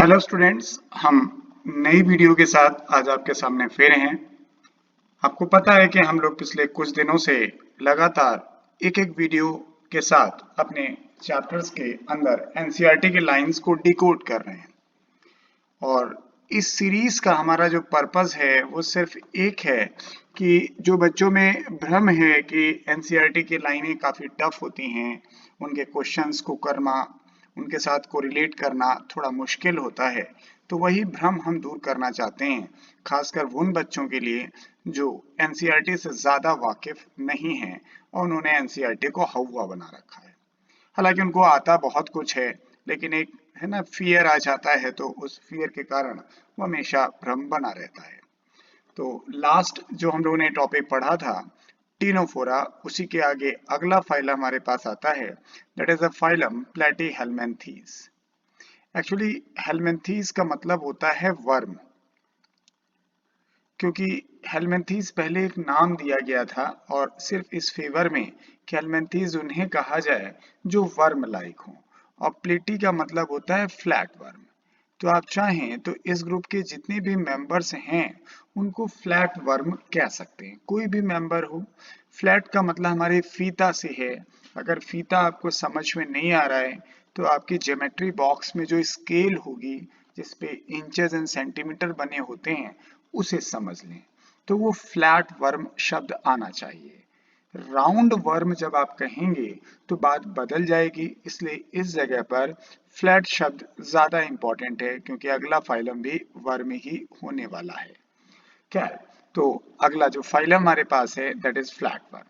Hello students, हम नई video के साथ आज आपके सामने फिर हैं। आपको पता है कि हम लोग पिछले कुछ दिनों से लगातार एक एक वीडियो के साथ अपने चैप्टर्स के अंदर एनसीईआरटी के लाइंस को डिकोड कर रहे हैं और इस सीरीज का हमारा जो पर्पस है वो सिर्फ एक है कि जो बच्चों में भ्रम है कि एनसीईआरटी की लाइनें काफ़ी टफ होती हैं, उनके क्वेश्चंस को करना, उनके साथ कोरिलेट करना थोड़ा मुश्किल होता है, तो वही भ्रम हम दूर करना चाहते हैं, खासकर उन बच्चों के लिए जो एनसीईआरटी से ज़्यादा वाकिफ नहीं हैं और उन्होंने एनसीईआरटी को हवा बना रखा है। हालांकि उनको आता बहुत कुछ है, लेकिन एक है ना फियर आ जाता है, तो उस फियर के कारण वो हमेशा भ्रम बना रहता है। तो लास्ट जो हम लोगों ने टॉपिक पढ़ा था टीनोफोरा, उसी के आगे अगला फाइलम हमारे पास आता है, that is a phylum platyhelminthes. Actually helminthes का मतलब होता है वर्म, क्योंकि हेल्मिन्थीज पहले एक नाम दिया गया था और सिर्फ इस फेवर में कि हेल्मिन्थीज उन्हें कहा जाए जो वर्म लाइक हो, और प्लेटी का मतलब होता है फ्लैट वर्म। तो आप चाहें तो इस ग्रुप के जितने भी मेंबर्स हैं उनको फ्लैट वर्म कह सकते हैं, कोई भी मेंबर हो। फ्लैट का मतलब हमारे फीता से है। अगर फीता आपको समझ में नहीं आ रहा है तो आपकी ज्योमेट्री बॉक्स में जो स्केल होगी जिसपे इंचेस एंड सेंटीमीटर बने होते हैं उसे समझ लें, तो वो फ्लैट वर्म शब्द आना चाहिए। राउंड वर्म जब आप कहेंगे तो बात बदल जाएगी, इसलिए इस जगह पर फ्लैट शब्द ज्यादा इंपॉर्टेंट है, क्योंकि अगला फाइलम भी वर्म ही होने वाला है। क्या है? तो अगला जो फाइलम हमारे पास है दैट इज फ्लैट वर्म।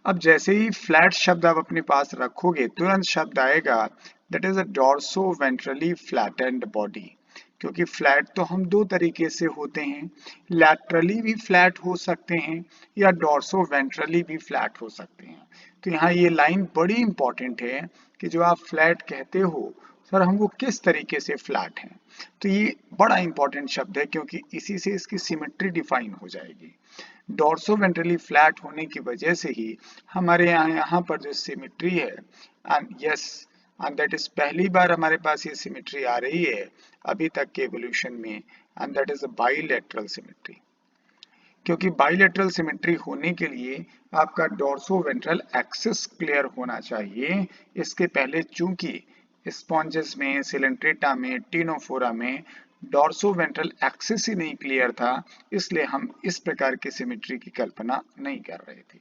अब जैसे ही फ्लैट शब्द आप अपने पास रखोगे तुरंत शब्द आएगा that is a dorso ventrally flattened body. क्योंकि फ्लैट तो हम दो तरीके से होते हैं, लैटरली भी फ्लैट हो सकते हैं या डॉर्सो वेंट्रली भी फ्लैट हो सकते हैं। तो यहाँ ये लाइन बड़ी इंपॉर्टेंट है कि जो आप फ्लैट कहते हो सर हम वो किस तरीके से फ्लैट हैं। तो ये बड़ा इंपॉर्टेंट शब्द है क्योंकि इसी से इसकी सिमेट्री डिफाइन हो जाएगी। डॉर्सो वेंट्रली फ्लैट होने की वजह से ही हमारे यहाँ पर जो सिमेट्री है, and yes and that is पहली बार हमारे पास ये सिमेट्री आ रही है अभी तक के एवोल्यूशन में, and that is a bilateral symmetry. क्योंकि बाइलेटरल सिमेट्री होने के लिए आपका डॉर्सो वेंट्रल एक्सिस क्लियर होना चाहिए। इसके पहले चूंकि स्पॉन्जेस में, सिलेंट्रेटा में, टीनोफोरा में डॉर्सो वेंट्रल एक्सिस ही नहीं क्लियर था, इसलिए हम इस प्रकार की सिमेट्री की कल्पना नहीं कर रहे थे।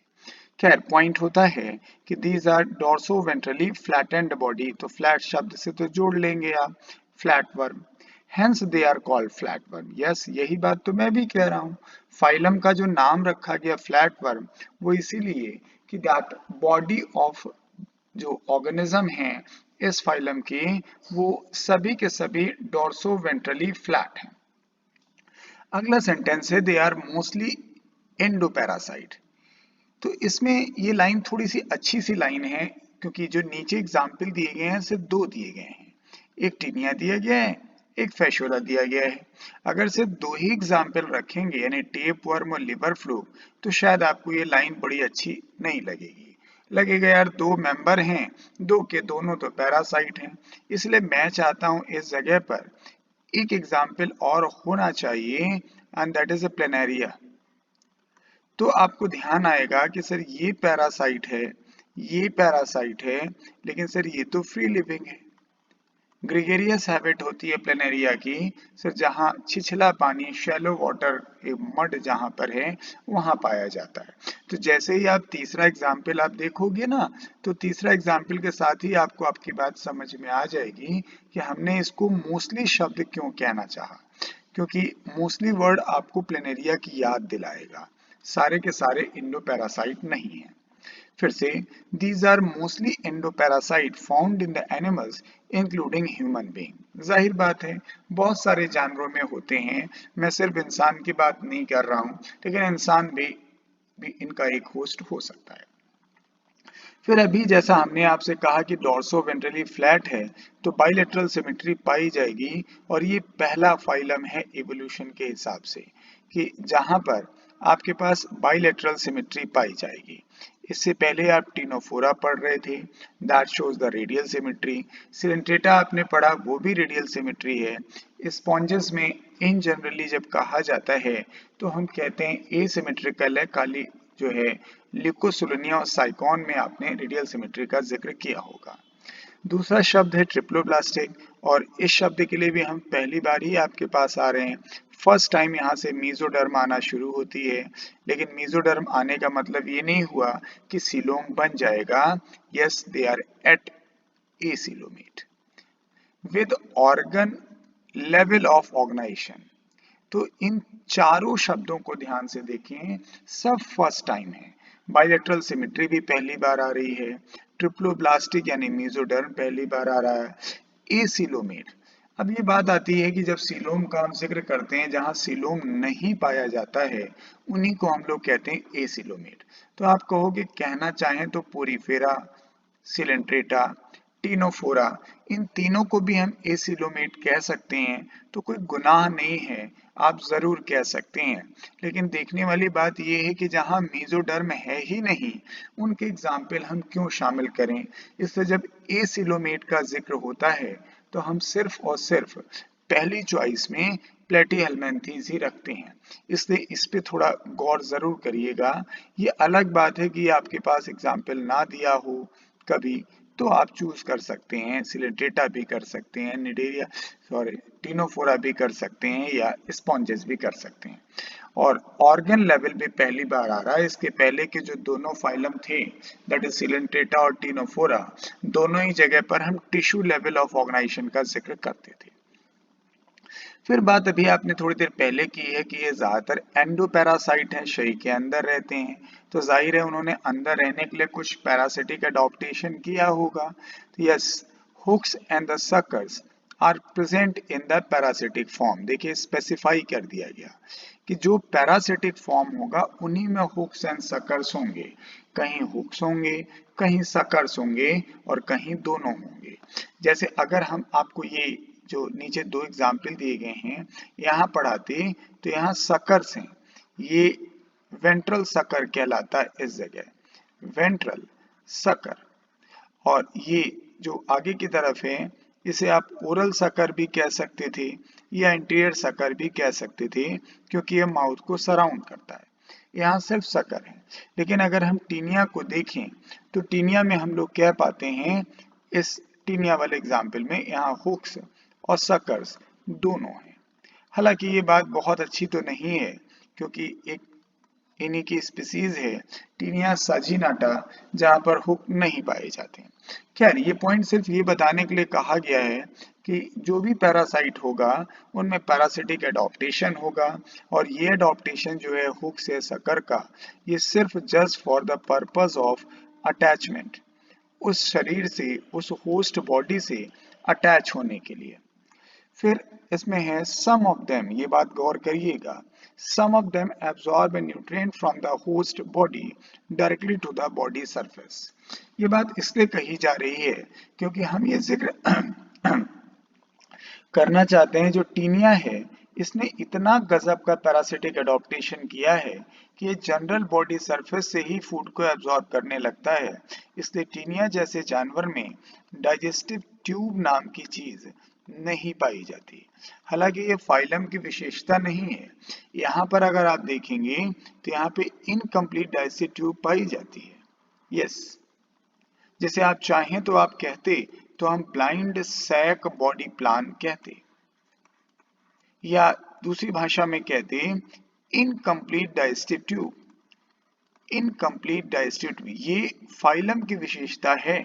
खैर पॉइंट होता है कि these are dorso ventrally flattened body, तो फ्लैट शब्द से तो जोड़ लेंगे आप flat worm, hence they are called flat worm. Yes, यही बात तो मैं भी कह रहा हूँ। फाइलम का जो नाम रखा गया फ्लैट वर्म वो इसीलिए कि दैट बॉडी ऑफ जो ऑर्गेनिज्म है इस फाइलम की वो सभी के सभी डॉर्सो वेंट्रली फ्लैट हैं। अगला सेंटेंस है दे आर मोस्टली एंडोपैरासाइट। तो इसमें ये लाइन थोड़ी सी अच्छी सी लाइन है, क्योंकि जो नीचे एग्जाम्पल दिए गए हैं सिर्फ दो दिए गए हैं, एक टीनिया दिया गया है, एक फैशोला दिया गया है। अगर सिर्फ दो ही एग्जाम्पल रखेंगे यानी टेप वर्म और लिवर फ्लू, तो शायद आपको ये लाइन बड़ी अच्छी नहीं लगेगी। लगेगा यार दो मेंबर हैं, दो के दोनों तो पैरासाइट हैं, इसलिए मैं चाहता हूं इस जगह पर एक एग्जाम्पल और होना चाहिए, and that is a planaria. तो आपको ध्यान आएगा कि सर ये पैरासाइट है, ये पैरासाइट है, लेकिन सर ये तो फ्री लिविंग है। ग्रेगेरियस हैबिट होती है प्लेनेरिया की, सर जहाँ छिछला पानी, शैलो वाटर, मड जहाँ पर है वहां पाया जाता है। तो जैसे ही आप तीसरा एग्जाम्पल आप देखोगे ना, तो तीसरा एग्जाम्पल के साथ ही आपको आपकी बात समझ में आ जाएगी कि हमने इसको मोस्टली शब्द क्यों कहना चाहा, क्योंकि मोस्टली वर्ड आपको प्लेनेरिया की याद दिलाएगा, सारे के सारे इंडोपैरासाइट नहीं है। फिर से these are mostly endoparasite found in the animals including human being. जाहिर बात है बहुत सारे जानवरों में होते हैं, मैं सिर्फ इंसान की बात नहीं कर रहा हूँ, लेकिन इंसान भी इनका एक होस्ट हो सकता है। फिर अभी जैसा हमने आपसे कहा कि डॉर्सो वेंट्रली फ्लैट है, तो बाइलेटरल सिमेट्री पाई जाएगी, और ये पहला फाइलम है इवोल्यूशन के हिसाब से कि जहां पर आपके पास बाइलेटरल सिमेट्री पाई जाएगी। इससे पहले आप टिनोफोरा पढ़ रहे थे, that shows the radial symmetry. Coelenterata आपने पढ़ा, वो भी रेडियल सिमेट्री है। स्पॉन्जेस में इन जनरली जब कहा जाता है तो हम कहते हैं एसिमेट्रिकल है, काली जो है ल्यूकोसिलिनिया और साइकॉन में आपने रेडियल सिमेट्री का जिक्र किया होगा। दूसरा शब्द है ट्रिप्लोब्लास्टिक, और इस शब्द के लिए भी हम पहली बार ही आपके पास आ रहे हैं। फर्स्ट टाइम यहाँ से मीजोडर्म आना शुरू होती है, लेकिन मीजोडर्म आने का मतलब ये नहीं हुआ कि सीलोम बन जाएगा। Yes, they are at acoelomate with organ level of organisation. तो इन चारों शब्दों को ध्यान से देखें, सब फर्स्ट टाइम है। बायलैटरल सिमेट्री भी पहली बार आ रही है, ट्रिप्लोब्लास्टिक यानी मीजोडर्म पहली बार आ रहा है, एसिलोमेट। अब ये बात आती है कि जब सीलोम का हम जिक्र करते हैं, जहां सीलोम नहीं पाया जाता है, उन्हीं को हम लोग कहते हैं एसिलोमेट। तो आप कहोगे, कहना चाहें तो पोरीफेरा, सिलेंट्रेटा, टिनोफोरा, इन तीनों को भी हम एसिलोमेट कह सकते हैं, तो कोई गुनाह नहीं है, आप जरूर कह सकते हैं। लेकिन देखने वाली बात यह है कि जहां मीजोडर्म है ही नहीं, उनके एग्जाम्पल हम क्यों शामिल करें। इससे जब एसिलोमेट का जिक्र होता है तो हम सिर्फ और सिर्फ पहली चॉइस में प्लेटीहेल्मिन्थेस ही रखते हैं, इसलिए इस पे थोड़ा गौर जरूर करिएगा। ये अलग बात है कि आपके पास एग्जाम्पल ना दिया हो कभी, तो आप चूज कर सकते हैं, सिलेंट्रेटा भी कर सकते हैं, निडेरिया सॉरी टिनोफोरा भी कर सकते हैं, या स्पॉन्जेस भी कर सकते हैं। और ऑर्गन लेवल भी पहली बार आ रहा है। इसके पहले के जो दोनों फाइलम थे, दैट इज सिलेंट्रेटा और टिनोफोरा, दोनों ही जगह पर हम टिश्यू लेवल ऑफ ऑर्गेनाइजेशन का जिक्र करते थे। फिर बात अभी आपने थोड़ी देर पहले की है कि ये ज्यादातर एंडोपैरासाइट हैं, शरीर के अंदर रहते हैं, तो जाहिर है उन्होंने अंदर रहने के लिए कुछ पैरासिटिक एडॉप्टेशन किया होगा। तो yes, hooks and the suckers are present in the parasitic form. देखिए स्पेसिफाई कर दिया गया कि जो पैरासिटिक फॉर्म होगा उन्हीं में हुक्स एंड सकर्स होंगे। कहीं हुक्स होंगे, कहीं सकर्स होंगे, और कहीं दोनों होंगे। जैसे अगर हम आपको ये जो नीचे दो एग्जाम्पल दिए गए हैं यहाँ पढ़ाते, तो यहाँ सकर्स हैं, ये वेंट्रल सकर कहलाता है इस जगह, वेंट्रल सकर। और ये जो आगे की तरफ है, इसे आप ओरल सकर भी कह सकते थे या इंटीरियर सकर भी कह सकते थे, क्योंकि ये माउथ को सराउंड करता है। यहाँ सिर्फ सकर है। लेकिन अगर हम टीनिया को देखें, तो टीनिया में हम लोग कह पाते हैं, इस टीनिया वाले एग्जाम्पल में यहाँ हुक्स और सकर्स दोनों हैं। हालांकि ये बात बहुत अच्छी तो नहीं है, क्योंकि एक इन्हीं की स्पीसीज है टीनिया साजिनाटा, जहां पर हुक नहीं पाए जाते। खैर, ये पॉइंट सिर्फ ये बताने के लिए कहा गया है कि जो भी पैरासाइट होगा उनमें पैरासिटिक एडॉप्टेशन होगा, और ये एडॉप्टेशन जो है हुक से सकर का, ये सिर्फ just for the purpose of attachment, उस शरीर से, उस होस्ट बॉडी से अटैच होने के लिए। फिर इसमें है सम ऑफ देम, ये बात गौर करिएगा, some of them absorb a nutrient from the host body directly to the body surface. ये बात इसलिए कही जा रही है क्योंकि हम ये जिक्र करना चाहते हैं, जो टीनिया है इसने इतना गजब का पैरासिटिक एडॉप्टेशन किया है कि ये जनरल बॉडी सरफेस से ही फूड को एब्जॉर्ब करने लगता है। इसलिए टीनिया जैसे जानवर में डाइजेस्टिव ट्यूब नाम की चीज नहीं पाई जाती। हालांकि ये फाइलम की विशेषता नहीं है। यहाँ पर अगर आप देखेंगे तो यहाँ पे इनकम्प्लीट डाइजेस्टिव ट्यूब पाई जाती है। यस, जैसे आप चाहें तो आप कहते, तो हम ब्लाइंड सैक बॉडी प्लान कहते, या दूसरी भाषा में कहते incomplete digestive tube. Incomplete digestive tube ये फाइलम की विशेषता है,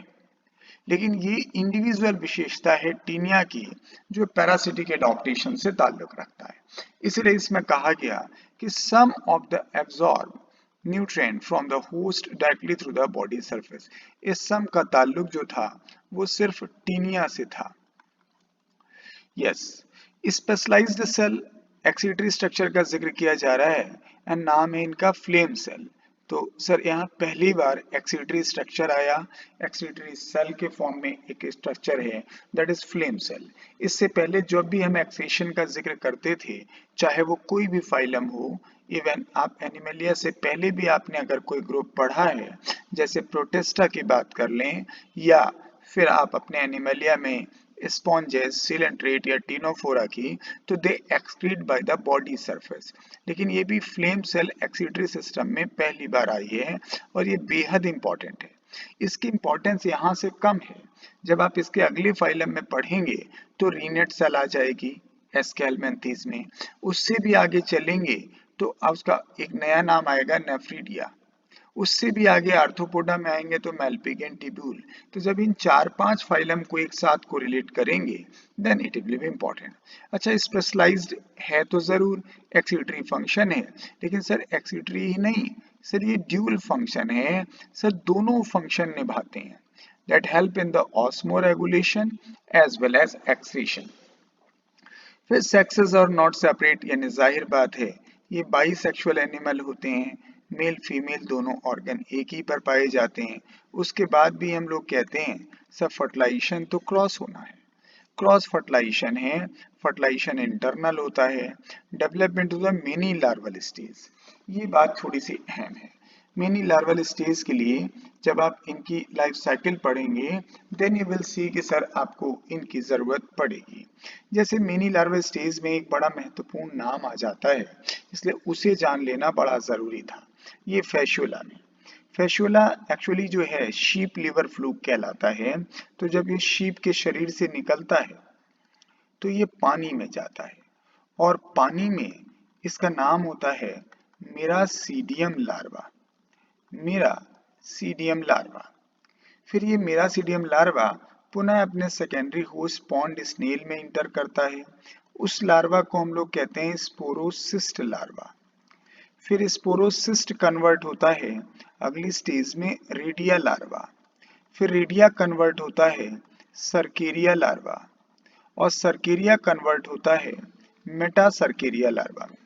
लेकिन ये इंडिविजुअल विशेषता है टीनिया की, जो पैरासिटिक एडॉप्टेशन से ताल्लुक रखता है। इसलिए इसमें कहा गया कि some of the absorb nutrient from the host directly through the body surface. इस सम का ताल्लुक जो था वो सिर्फ टीनिया से था। Yes, specialised cell excretory structure का जिक्र किया जा रहा है, एंड नाम है इनका फ्लेम सेल। तो सर यहाँ पहली बार एक्सीटरी स्ट्रक्चर आया। एक्सीटरी सेल के फॉर्म में एक स्ट्रक्चर है, दैट इज फ्लेम सेल। इससे पहले जब भी हम एक्सेशन का जिक्र करते थे, चाहे वो कोई भी फाइलम हो, इवन आप एनिमलिया से पहले भी आपने अगर कोई ग्रुप पढ़ा है, जैसे प्रोटिस्टा की बात कर लें, या फिर आप अपने एनिमलिया में स्पॉन्जेस, सीलेंट्रेट या टीनोफोरा की, तो दे excrete by the body surface. लेकिन ये भी फ्लेम सेल एक्सीटरी सिस्टम में पहली बार आई है और ये बेहद इंपॉर्टेंट है। इसकी इंपॉर्टेंस यहाँ से कम है। जब आप इसके अगले फाइलम में पढ़ेंगे तो रीनेट सेल आ जाएगी एस्केलमेंथीज में। उससे भी आगे चलेंगे तो उसका एक नया नाम आएगा नेफ्रीडिया। उससे भी आगे आर्थ्रोपोडा में आएंगे तो मेल्पिगेन टिब्यूल। तो जब इन 4-5 फाइलम को एक साथ कोरिलेट करेंगे then it will be important. अच्छा, स्पेशलाइज्ड है तो जरूर, एक्सीटरी फंक्शन है, लेकिन सर एक्सीटरी ही नहीं सर, ये ड्यूल फंक्शन है सर, दोनों फंक्शन निभाते हैं that help in the osmoregulation as well as excretion। फिर सेक्सेस और नॉट सेपरेट, यानी जाहिर बात है ये बाइसेक्सुअल एनिमल होते हैं, मेल फीमेल दोनों ऑर्गन एक ही पर पाए जाते हैं। उसके बाद भी हम लोग कहते हैं सब फर्टिलाइजेशन तो क्रॉस होना है, क्रॉस फर्टिलाइजेशन है, फर्टिलाइजेशन इंटरनल होता है, development to the mini larval stage. ये बात थोड़ी सी अहम है। मिनी लार्वल स्टेज के लिए जब आप इनकी लाइफ साइकिल पढ़ेंगे देन यू विल सी कि सर आपको इनकी जरूरत पड़ेगी। जैसे मिनी लार्वल स्टेज में एक बड़ा महत्वपूर्ण नाम आ जाता है, इसलिए उसे जान लेना बड़ा जरूरी था। ये फैशुला में, फैशुला एक्चुअली जो है शीप लिवर फ्लूक कहलाता है। तो जब ये शीप के शरीर से निकलता है तो ये पानी में जाता है और पानी में इसका नाम होता है मेरासीडियम लार्वा, मेरासीडियम लार्वा। फिर ये मेरासीडियम लार्वा पुनः अपने सेकेंडरी होस्ट पॉन्ड स्नेल में इंटर करता है। उस लार्वा को हम लोग कहते हैं स्पोरोसिस्ट लार्वा। फिर स्पोरोसिस्ट कन्वर्ट होता है अगली स्टेज में रेडिया लार्वा। फिर रेडिया कन्वर्ट होता है सर्केरिया लार्वा और सर्केरिया कन्वर्ट होता है मेटा सर्केरिया लार्वा में,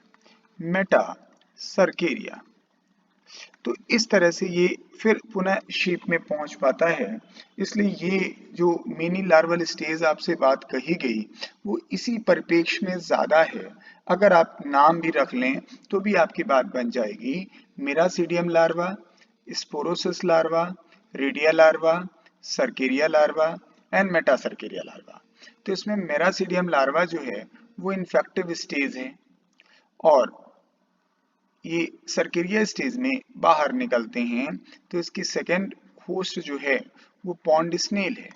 मेटा सर्केरिया। तो इस तरह से ये फिर पुनः शीप में पहुंच पाता है। इसलिए ये जो मिनी लार्वल स्टेज आपसे बात कही गई वो इसी परिप्रेक्ष्य में ज्यादा है। अगर आप नाम भी रख लें तो भी आपकी बात बन जाएगी, miracidium larva, sporocyst larva, redia larva, cercaria larva and meta cercaria larva. तो इसमें मेरासीडियम लार्वा जो है वो इन्फेक्टिव स्टेज है और ये सर्केरिया स्टेज में बाहर निकलते हैं। तो इसकी सेकेंड होस्ट जो है वो पॉन्ड स्नेल है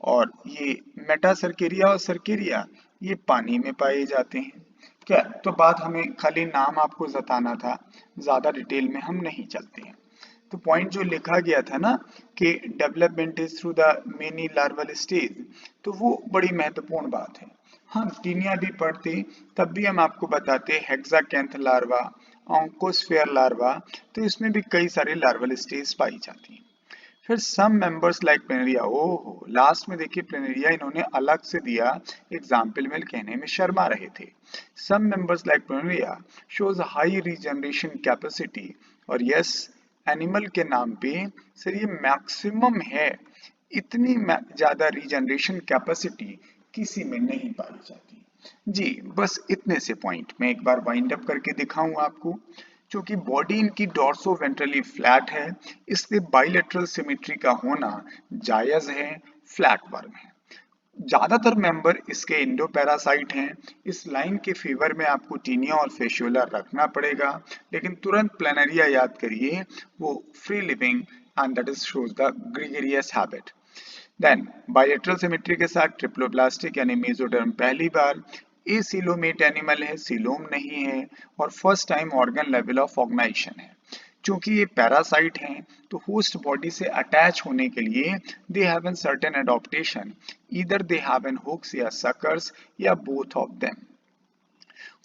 और ये मेटा सर्केरिया और सर्केरिया ये पानी में पाए जाते हैं। क्या तो बात हमें खाली नाम आपको जताना था, ज्यादा डिटेल में हम नहीं चलते हैं। तो पॉइंट जो लिखा गया था ना कि development is through the mini larval stage, तो वो बड़ी महत्वपूर्ण बात है। हम टीनिया भी पढ़ते तब भी हम आपको बताते हेक्साकैंथ लार्वा, ऑन्कोस्फेयर लार्वा, तो इसमें भी कई सारे लार्वल स्टेज पाई जाती हैं। फिर सम मेंबर्स लाइक प्लेनेरिया, ओहो लास्ट में देखिए प्लेनेरिया इन्होंने अलग से दिया, एग्जाम्पल में कहने में शर्मा रहे थे। Some members like planaria shows high regeneration capacity, और यस एनिमल के नाम पे सर ये मैक्सिमम है, इतनी ज्यादा रीजनरेशन कैपेसिटी किसी में नहीं पाई जाती। जी बस इतने से पॉइंट मैं एक बार वाइंड अप करके दिखाऊं आपको। क्योंकि बॉडी इनकी डॉर्सो वेंट्रली फ्लैट है, इसलिए बाइलेटरल सिमेट्री का होना जायज है, फ्लैट वर्म है। ज्यादातर मेंबर इसके इंडोपैरासाइट हैं। इस लाइन के फेवर में आपको टीनिया और फेशियोला रखना पड़ेगा, लेकिन तुरंत प्लेनेरिया याद करिए, वो free living and that is shows the gregarious habit. Then bilateral symmetry के साथ ट्रिप्लोप्लास्टिक यानी मेसोडर्म पहली बार, एसिलोमेट एनिमल है, सिलोम नहीं है, और first time organ level of organisation है। क्योंकि ये पैरासाइट हैं तो होस्ट बॉडी से अटैच होने के लिए they have an certain adaptation, either they have an hooks या सकर्स या बोथ ऑफ देम।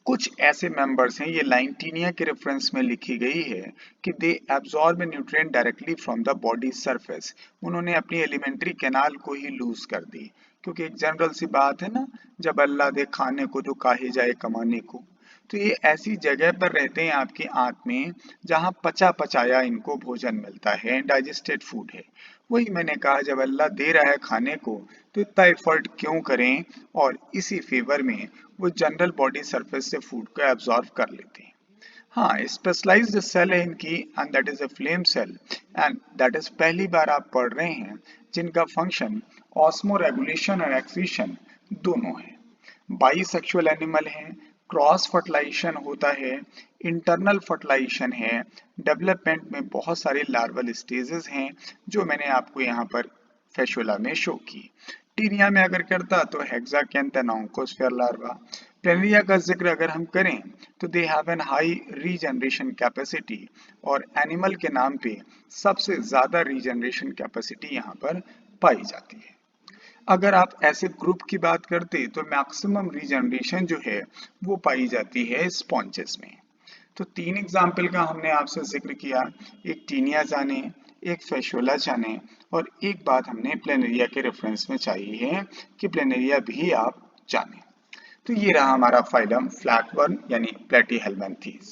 कुछ ऐसे मेंबर्स हैं, ये लाइन टीनिया के रेफरेंस में लिखी गई है कि they absorb nutrient directly from the body surface. उन्होंने अपनी एलिमेंट्री कैनाल को ही लूज कर दी, क्योंकि एक जनरल सी बात है ना, जब अल्लाह दे खाने को तो काहे जाए कमाने को। तो ये ऐसी जगह पर रहते हैं आपकी आंत में जहां पचा पचाया इनको भोजन मिलता है, डाइजेस्टेड फूड है। वही मैंने कहा, जब अल्लाह दे रहा है खाने को तो इतना एफर्ट क्यों करें, और इसी फेवर में वो जनरल बॉडी सरफेस से फूड को एब्जॉर्ब कर लेते हैं। हाँ, स्पेशलाइज्ड सेल है इनकी, and that is a flame cell, and that is पहली बार आप पढ़ रहे हैं, जिनका फंक्शन ऑस्मो रेगुलेशन और एक्सीशन दोनों है। बाईसेक्सुअल एनिमल है, क्रॉस फर्टिलाइजेशन होता है, इंटरनल फर्टिलाइजेशन है, डेवलपमेंट में बहुत सारे लार्वल स्टेजेस हैं जो मैंने आपको यहाँ पर फेशुला में शो की। टीनिया में अगर करता तो हेक्साकैंथ एंड ऑन्कोस्फेयर लार्वा। प्लेनेरिया का जिक्र अगर हम करें तो दे have N high regeneration capacity, और एनिमल के नाम पे सबसे ज्यादा रीजनरेशन कैपेसिटी यहाँ पर पाई जाती है। अगर आप ऐसे ग्रुप की बात करते तो मैक्सिमम रीजनरेशन जो है वो पाई जाती है स्पॉन्जेस में। तो 3 एग्जाम्पल का हमने आपसे जिक्र किया, एक टीनिया जाने, एक फेशोला जाने, और एक बात हमने प्लेनेरिया के रेफरेंस में चाहिए है कि प्लेनेरिया भी आप जाने। तो ये रहा हमारा फाइलम फ्लैटवर्म यानी प्लेटीहेल्मिन्थीज।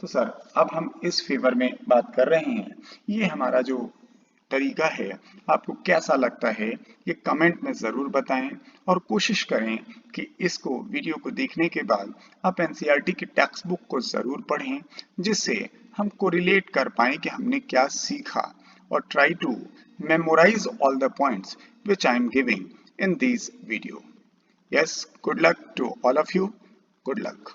तो सर, अब हम इस फेवर में बात कर रहे हैं, ये हमारा जो तरीका है आपको कैसा लगता है, ये कमेंट में ज़रूर बताएं, और कोशिश करें कि इसको वीडियो को देखने के बाद आप एनसीईआरटी की टेक्स्ट बुक को ज़रूर पढ़ें, जिससे हम कोरिलेट कर पाएं कि हमने क्या सीखा, और try to memorise all the points which I am giving in this video. Yes, good luck to all of you. Good luck.